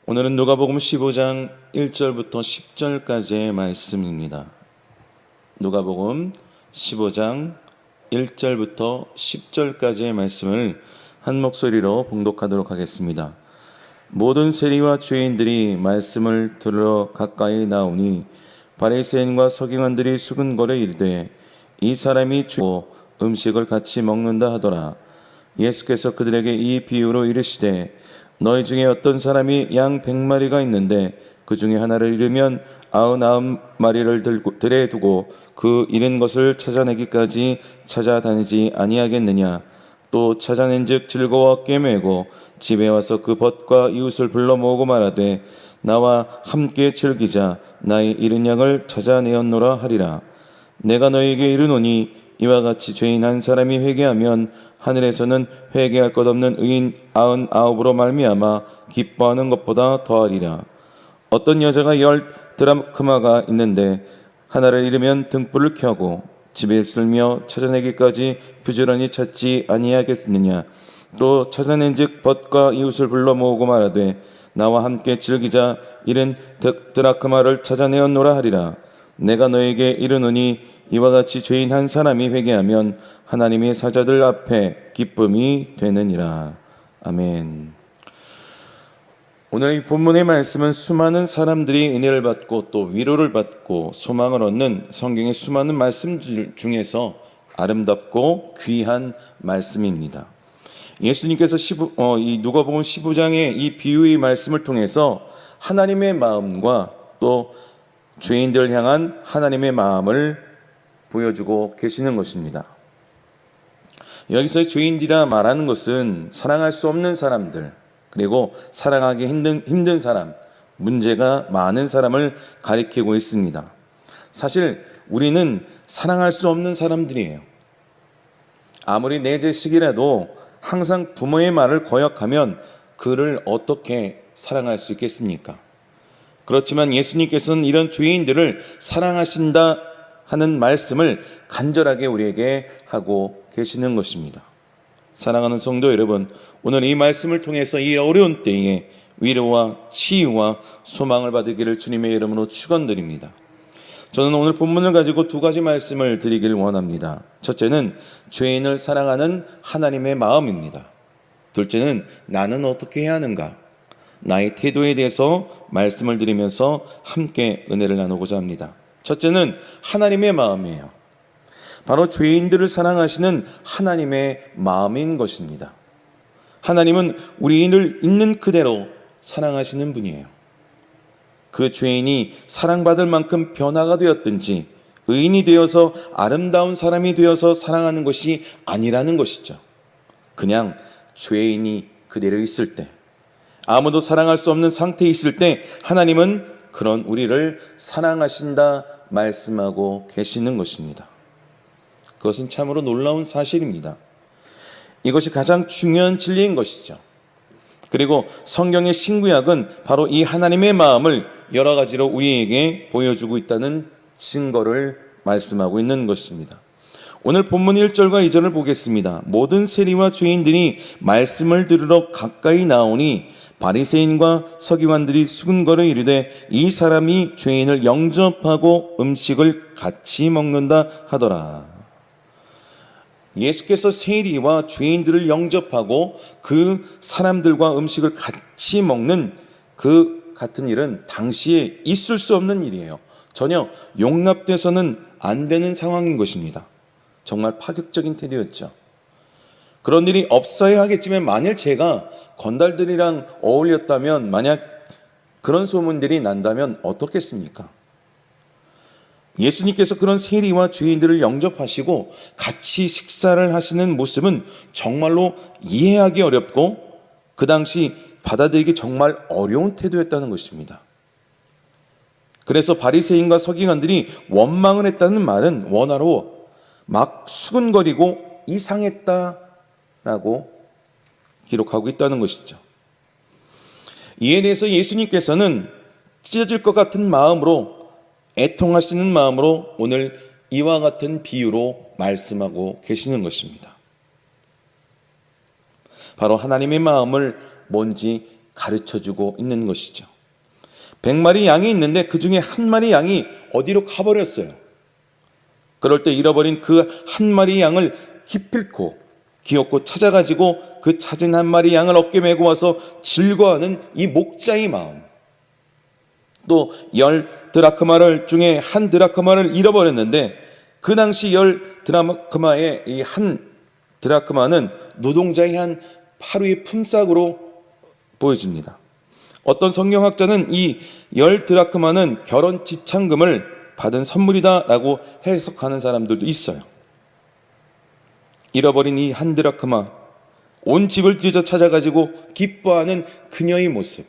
오늘은 누가복음 15장 1절부터 10절까지의 말씀입니다. 누가복음 15장 1절부터 10절까지의 말씀을 한 목소리로 봉독하도록 하겠습니다. 모든 세리와 죄인들이 말씀을 들으러 가까이 나오니 바리새인과 서기관들이 수근거려 이르되 이 사람이 죄고 음식을 같이 먹는다 하더라. 예수께서 그들에게 이 비유로 이르시되 너희 중에 어떤 사람이 양 100마리가 있는데 그 중에 하나를 잃으면 99마리를 들에 두고 그 잃은 것을 찾아내기까지 찾아다니지 아니하겠느냐. 또 찾아낸즉 즐거워 꿰매고 집에 와서 그 벗과 이웃을 불러 모으고 말하되 나와 함께 즐기자. 나의 잃은 양을 찾아내었노라 하리라. 내가 너희에게 이르노니 이와 같이 죄인 한 사람이 회개하면 하늘에서는 회개할 것 없는 의인 99으로 말미암아 기뻐하는 것보다 더하리라. 어떤 여자가 10드라크마가 있는데 하나를 잃으면 등불을 켜고 집에 쓸며 찾아내기까지 부지런히 찾지 아니하겠느냐. 또 찾아낸즉 벗과 이웃을 불러 모으고 말하되 나와 함께 즐기자. 잃은 드라크마를 찾아내었노라 하리라. 내가 너에게 이르노니 이와 같이 죄인 한 사람이 회개하면 하나님의 사자들 앞에 기쁨이 되느니라. 아멘. 오늘 이 본문의 말씀은 수많은 사람들이 은혜를 받고 또 위로를 받고 소망을 얻는 성경의 수많은 말씀 중에서 아름답고 귀한 말씀입니다. 예수님께서 이 누가복음 15장의 이 비유의 말씀을 통해서 하나님의 마음과 또 죄인들을 향한 하나님의 마음을 보여주고 계시는 것입니다. 여기서 죄인들이라 말하는 것은 사랑할 수 없는 사람들, 그리고 사랑하기 힘든 사람, 문제가 많은 사람을 가리키고 있습니다. 사실 우리는 사랑할 수 없는 사람들이에요. 아무리 내 자식이라도 항상 부모의 말을 거역하면 그를 어떻게 사랑할 수 있겠습니까? 그렇지만 예수님께서는 이런 죄인들을 사랑하신다 하는 말씀을 간절하게 우리에게 하고 계시는 것입니다. 사랑하는 성도 여러분, 오늘 이 말씀을 통해서 이 어려운 때에 위로와 치유와 소망을 받으기를 주님의 이름으로 축원드립니다. 저는 오늘 본문을 가지고 두 가지 말씀을 드리길 원합니다. 첫째는 죄인을 사랑하는 하나님의 마음입니다. 둘째는 나는 어떻게 해야 하는가? 나의 태도에 대해서 말씀을 드리면서 함께 은혜를 나누고자 합니다. 첫째는 하나님의 마음이에요. 바로 죄인들을 사랑하시는 하나님의 마음인 것입니다. 하나님은 우리를 있는 그대로 사랑하시는 분이에요. 그 죄인이 사랑받을 만큼 변화가 되었든지 의인이 되어서 아름다운 사람이 되어서 사랑하는 것이 아니라는 것이죠. 그냥 죄인이 그대로 있을 때, 아무도 사랑할 수 없는 상태에 있을 때 하나님은 그런 우리를 사랑하신다 말씀하고 계시는 것입니다. 그것은 참으로 놀라운 사실입니다. 이것이 가장 중요한 진리인 것이죠. 그리고 성경의 신구약은 바로 이 하나님의 마음을 여러 가지로 우리에게 보여주고 있다는 증거를 말씀하고 있는 것입니다. 오늘 본문 1절과 2절을 보겠습니다. 모든 세리와 죄인들이 말씀을 들으러 가까이 나오니 바리새인과 서기관들이 수근거려 이르되 이 사람이 죄인을 영접하고 음식을 같이 먹는다 하더라. 예수께서 세리와 죄인들을 영접하고 그 사람들과 음식을 같이 먹는 그 같은 일은 당시에 있을 수 없는 일이에요. 전혀 용납돼서는 안 되는 상황인 것입니다. 정말 파격적인 태도였죠. 그런 일이 없어야 하겠지만 만일 제가 건달들이랑 어울렸다면, 만약 그런 소문들이 난다면 어떻겠습니까? 예수님께서 그런 세리와 죄인들을 영접하시고 같이 식사를 하시는 모습은 정말로 이해하기 어렵고 그 당시 받아들이기 정말 어려운 태도였다는 것입니다. 그래서 바리새인과 서기관들이 원망을 했다는 말은 원어로 막 수근거리고 이상했다라고 기록하고 있다는 것이죠. 이에 대해서 예수님께서는 찢어질 것 같은 마음으로, 애통하시는 마음으로 오늘 이와 같은 비유로 말씀하고 계시는 것입니다. 바로 하나님의 마음을 뭔지 가르쳐주고 있는 것이죠. 100마리 양이 있는데 그 중에 한 마리 양이 어디로 가버렸어요. 그럴 때 잃어버린 그 한 마리 양을 기필코 기어코 찾아가지고 그 찾은 한 마리 양을 어깨 메고 와서 즐거워하는 이 목자의 마음. 또 10드라크마를 중에 한 드라크마를 잃어버렸는데 그 당시 10드라크마의 이 한 드라크마는 노동자의 한 하루의 품삯으로 보여집니다. 어떤 성경학자는 이 10드라크마는 결혼 지참금을 받은 선물이다라고 해석하는 사람들도 있어요. 잃어버린 이 한 드라크마, 온 집을 뒤져 찾아가지고 기뻐하는 그녀의 모습,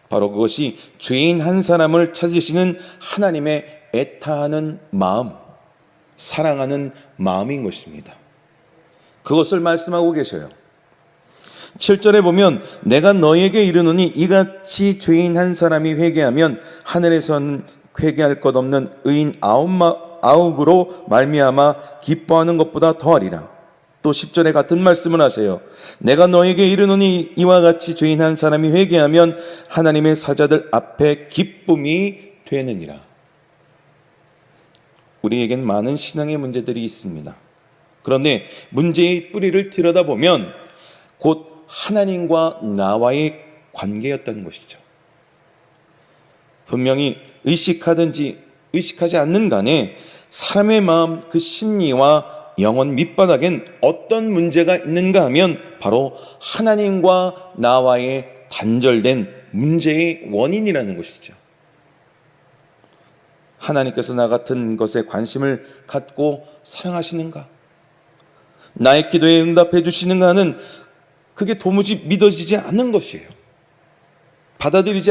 바로 그것이 죄인 한 사람을 찾으시는 하나님의 애타하는 마음, 사랑하는 마음인 것입니다. 그것을 말씀하고 계셔요. 7절에 보면 내가 너에게 이르노니 이같이 죄인 한 사람이 회개하면 하늘에서는 회개할 것 없는 의인 아홉으로 말미암아 기뻐하는 것보다 더하리라. 또 10절에 같은 말씀을 하세요. 내가 너에게 이르노니 이와 같이 죄인 한 사람이 회개하면 하나님의 사자들 앞에 기쁨이 되느니라. 우리에겐 많은 신앙의 문제들이 있습니다. 그런데 문제의 뿌리를 들여다보면 곧 하나님과 나와의 관계였다는 것이죠. 분명히 의식하든지 의식하지 않는 간에 사람의 마음 그 심리와 영혼 밑바닥엔 어떤 문제가 있는가 하면 바로 하나님과 나와의 단절된 문제의 원인이라는 것이죠. 하나님께서 나 같은 것에 관심을 갖고 사랑하시는가? 나의 기도에 응답해 주시는가 하는 그게 도무지 믿어지지 않는 것이에요. 받아들이지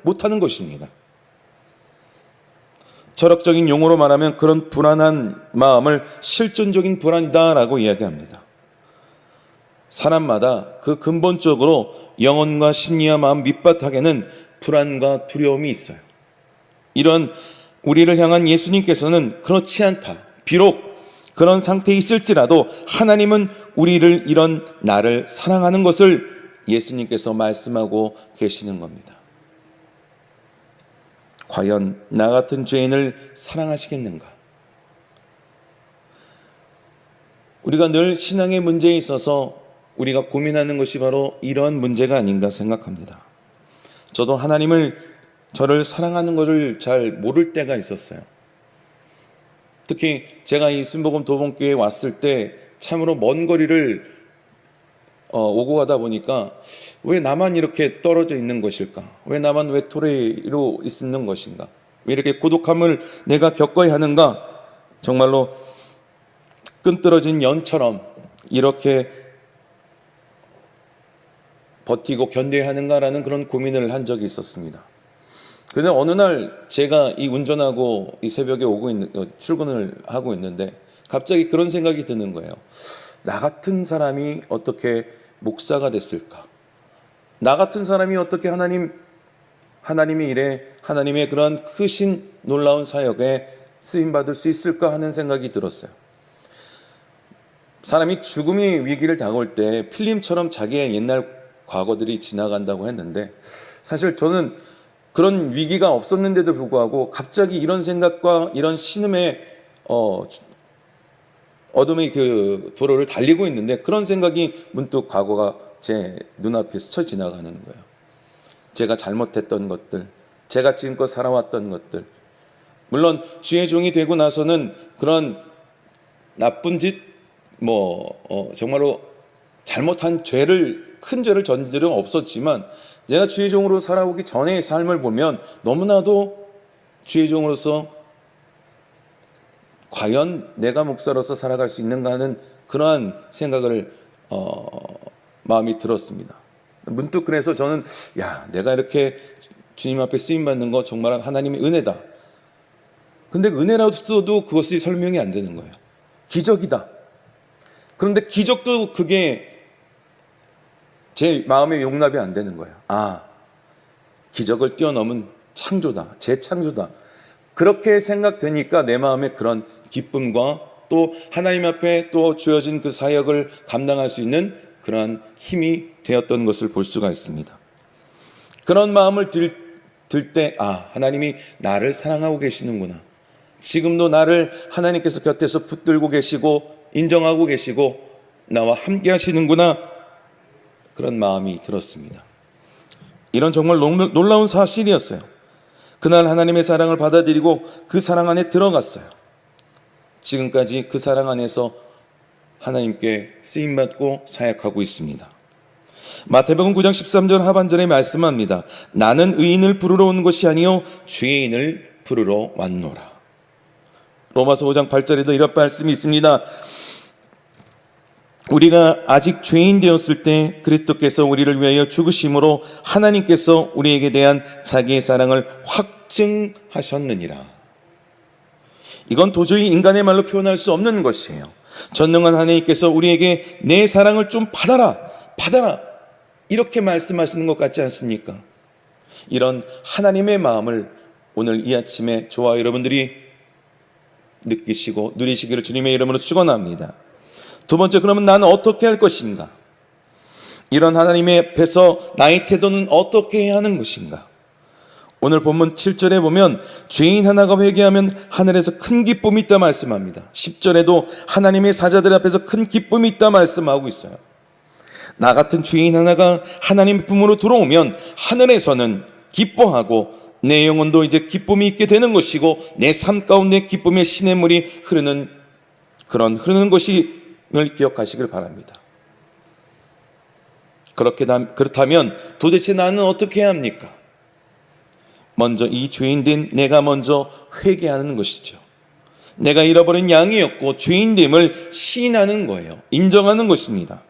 못하는 것입니다. 철학적인 용어로 말하면 그런 불안한 마음을 실존적인 불안이다라고 이야기합니다. 사람마다 그 근본적으로 영혼과 심리와 마음 밑바닥에는 불안과 두려움이 있어요. 이런 우리를 향한 예수님께서는 그렇지 않다. 비록 그런 상태에 있을지라도 하나님은 우리를 이런 나를 사랑하는 것을 예수님께서 말씀하고 계시는 겁니다. 과연 나 같은 죄인을 사랑하시겠는가? 우리가 늘 신앙의 문제에 있어서 우리가 고민하는 것이 바로 이런 문제가 아닌가 생각합니다. 저도 저를 사랑하는 것을 잘 모를 때가 있었어요. 특히 제가 이 순복음 도봉교회에 왔을 때 참으로 먼 거리를 오고 가다 보니까 왜 나만 이렇게 떨어져 있는 것일까? 왜 나만 외톨이로 있는 것인가? 왜 이렇게 고독함을 내가 겪어야 하는가? 정말로 끈떨어진 연처럼 이렇게 버티고 견뎌야 하는가라는 그런 고민을 한 적이 있었습니다. 그런데 어느 날 제가 이 운전하고 이 새벽에 출근을 하고 있는데 갑자기 그런 생각이 드는 거예요. 나 같은 사람이 어떻게 목사가 됐을까? 나 같은 사람이 어떻게 하나님의 일에, 하나님의 그런 크신 놀라운 사역에 쓰임받을 수 있을까 하는 생각이 들었어요. 사람이 죽음의 위기를 당할 때 필름처럼 자기의 옛날 과거들이 지나간다고 했는데 사실 저는 그런 위기가 없었는데도 불구하고 갑자기 이런 생각과 이런 신음의 어둠의 그 도로를 달리고 있는데 그런 생각이 문득 과거가 제 눈앞에 스쳐 지나가는 거예요. 제가 잘못했던 것들, 제가 지금껏 살아왔던 것들, 물론 주의 종이 되고 나서는 그런 나쁜 짓, 정말로 잘못한 큰 죄를 저지른 없었지만 제가 주의 종으로 살아오기 전의 삶을 보면 너무나도 주의 종으로서 과연 내가 목사로서 살아갈 수 있는가 하는 그러한 생각을 마음이 들었습니다. 문득 그래서 저는 내가 이렇게 주님 앞에 쓰임받는 거 정말 하나님의 은혜다. 근데 은혜라도 그것이 설명이 안 되는 거예요. 기적이다. 그런데 기적도 그게 제 마음에 용납이 안 되는 거예요. 기적을 뛰어넘은 창조다. 재창조다. 그렇게 생각되니까 내 마음에 그런 기쁨과 또 하나님 앞에 또 주어진 그 사역을 감당할 수 있는 그러한 힘이 되었던 것을 볼 수가 있습니다. 그런 마음을 들 때 하나님이 나를 사랑하고 계시는구나. 지금도 나를 하나님께서 곁에서 붙들고 계시고 인정하고 계시고 나와 함께 하시는구나. 그런 마음이 들었습니다. 이런 정말 놀라운 사실이었어요. 그날 하나님의 사랑을 받아들이고 그 사랑 안에 들어갔어요. 지금까지 그 사랑 안에서 하나님께 쓰임받고 사역하고 있습니다. 마태복음 9장 13절 하반절에 말씀합니다. 나는 의인을 부르러 온 것이 아니요 죄인을 부르러 왔노라. 로마서 5장 8절에도 이런 말씀이 있습니다. 우리가 아직 죄인 되었을 때 그리스도께서 우리를 위하여 죽으심으로 하나님께서 우리에게 대한 자기의 사랑을 확증하셨느니라. 이건 도저히 인간의 말로 표현할 수 없는 것이에요. 전능한 하나님께서 우리에게 내 사랑을 좀 받아라 이렇게 말씀하시는 것 같지 않습니까? 이런 하나님의 마음을 오늘 이 아침에 저와 여러분들이 느끼시고 누리시기를 주님의 이름으로 축원합니다. 두 번째, 그러면 나는 어떻게 할 것인가? 이런 하나님의 앞에서 나의 태도는 어떻게 해야 하는 것인가? 오늘 본문 7절에 보면 죄인 하나가 회개하면 하늘에서 큰 기쁨이 있다 말씀합니다. 10절에도 하나님의 사자들 앞에서 큰 기쁨이 있다 말씀하고 있어요. 나 같은 죄인 하나가 하나님의 품으로 들어오면 하늘에서는 기뻐하고 내 영혼도 이제 기쁨이 있게 되는 것이고 내 삶 가운데 기쁨의 시냇물이 흐르는 것을 기억하시길 바랍니다. 그렇다면 도대체 나는 어떻게 해야 합니까? 먼저 이 죄인된 내가 먼저 회개하는 것이죠. 내가 잃어버린 양이었고 죄인됨을 시인하는 거예요. 인정하는 것입니다.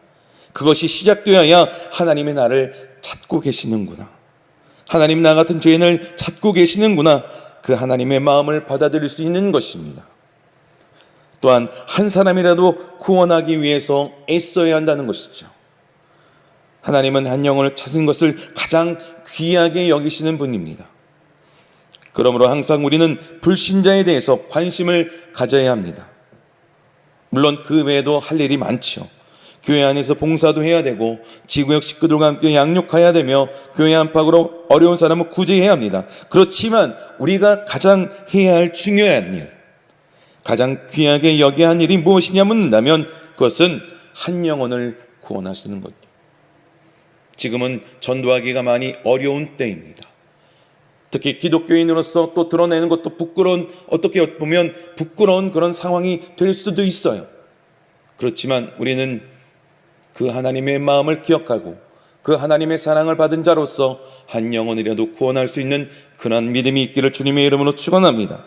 그것이 시작되어야 하나님의 나를 찾고 계시는구나. 하나님 나 같은 죄인을 찾고 계시는구나. 그 하나님의 마음을 받아들일 수 있는 것입니다. 또한 한 사람이라도 구원하기 위해서 애써야 한다는 것이죠. 하나님은 한 영혼을 찾은 것을 가장 귀하게 여기시는 분입니다. 그러므로 항상 우리는 불신자에 대해서 관심을 가져야 합니다. 물론 그 외에도 할 일이 많죠. 교회 안에서 봉사도 해야 되고 지구역 식구들과 함께 양육해야 되며 교회 안팎으로 어려운 사람을 구제해야 합니다. 그렇지만 우리가 가장 해야 할 중요한 일, 가장 귀하게 여겨야 할 일이 무엇이냐 묻는다면 그것은 한 영혼을 구원하시는 것. 지금은 전도하기가 많이 어려운 때입니다. 특히 기독교인으로서 또 드러내는 것도 어떻게 보면 부끄러운 그런 상황이 될 수도 있어요. 그렇지만 우리는 그 하나님의 마음을 기억하고 그 하나님의 사랑을 받은 자로서 한 영혼이라도 구원할 수 있는 그런 믿음이 있기를 주님의 이름으로 축원합니다.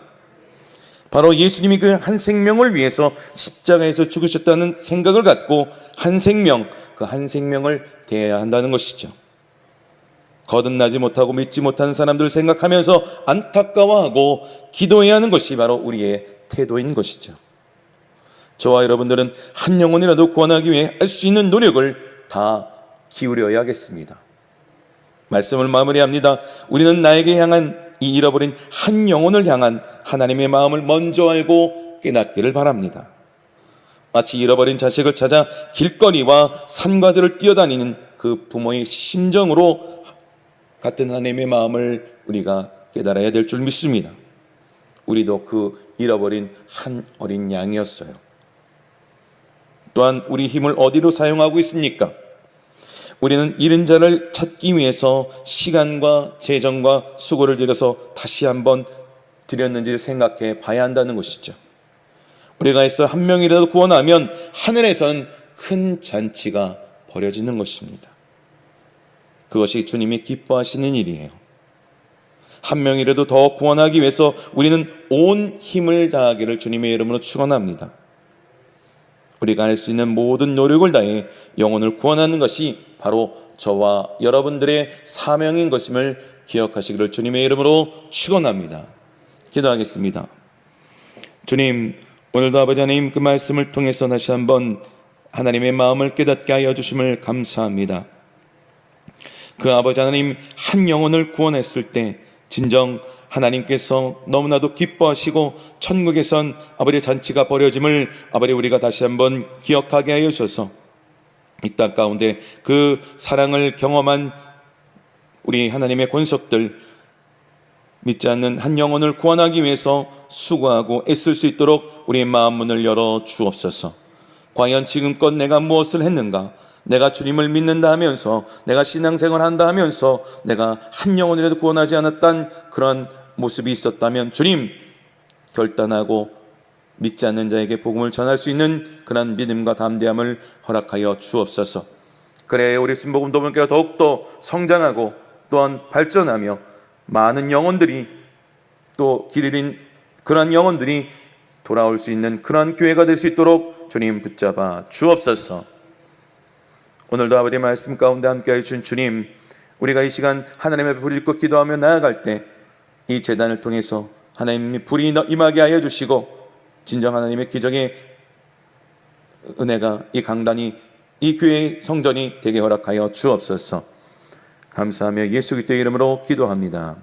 바로 예수님이 그 한 생명을 위해서 십자가에서 죽으셨다는 생각을 갖고 한 생명, 그 한 생명을 대해야 한다는 것이죠. 거듭나지 못하고 믿지 못하는 사람들을 생각하면서 안타까워하고 기도해야 하는 것이 바로 우리의 태도인 것이죠. 저와 여러분들은 한 영혼이라도 구원하기 위해 할 수 있는 노력을 다 기울여야겠습니다. 말씀을 마무리합니다. 우리는 나에게 향한 이 잃어버린 한 영혼을 향한 하나님의 마음을 먼저 알고 깨닫기를 바랍니다. 마치 잃어버린 자식을 찾아 길거리와 산과들을 뛰어다니는 그 부모의 심정으로 같은 하나님의 마음을 우리가 깨달아야 될 줄 믿습니다. 우리도 그 잃어버린 한 어린 양이었어요. 또한 우리 힘을 어디로 사용하고 있습니까? 우리는 잃은 자를 찾기 위해서 시간과 재정과 수고를 들여서 다시 한번 드렸는지를 생각해 봐야 한다는 것이죠. 우리가 애써 한 명이라도 구원하면 하늘에선 큰 잔치가 벌어지는 것입니다. 그것이 주님이 기뻐하시는 일이에요. 한 명이라도 더 구원하기 위해서 우리는 온 힘을 다하기를 주님의 이름으로 축원합니다. 우리가 할 수 있는 모든 노력을 다해 영혼을 구원하는 것이 바로 저와 여러분들의 사명인 것임을 기억하시기를 주님의 이름으로 축원합니다. 기도하겠습니다. 주님, 오늘도 아버지 하나님 그 말씀을 통해서 다시 한번 하나님의 마음을 깨닫게 하여 주심을 감사합니다. 그 아버지 하나님 한 영혼을 구원했을 때 진정 하나님께서 너무나도 기뻐하시고 천국에선 아버지의 잔치가 벌어짐을 아버지 우리가 다시 한번 기억하게 하여 주셔서 이 땅 가운데 그 사랑을 경험한 우리 하나님의 권속들, 믿지 않는 한 영혼을 구원하기 위해서 수고하고 애쓸 수 있도록 우리의 마음 문을 열어 주옵소서. 과연 지금껏 내가 무엇을 했는가? 내가 주님을 믿는다 하면서, 내가 신앙생활 한다 하면서 내가 한 영혼이라도 구원하지 않았던 그런 모습이 있었다면 주님, 결단하고 믿지 않는 자에게 복음을 전할 수 있는 그런 믿음과 담대함을 허락하여 주옵소서. 그래야 우리 순복음 도문교회가 더욱더 성장하고 또한 발전하며 많은 영혼들이, 또 길 잃은 그러한 영혼들이 돌아올 수 있는 그러한 교회가 될 수 있도록 주님 붙잡아 주옵소서. 오늘도 아버지 말씀 가운데 함께해 주신 주님, 우리가 이 시간 하나님 앞에 부르짖고 기도하며 나아갈 때 이 제단을 통해서 하나님이 불이 임하게 하여 주시고, 진정 하나님의 기적의 은혜가 이 강단이, 이 교회의 성전이 되게 허락하여 주옵소서. 감사하며 예수 그리스도의 이름으로 기도합니다.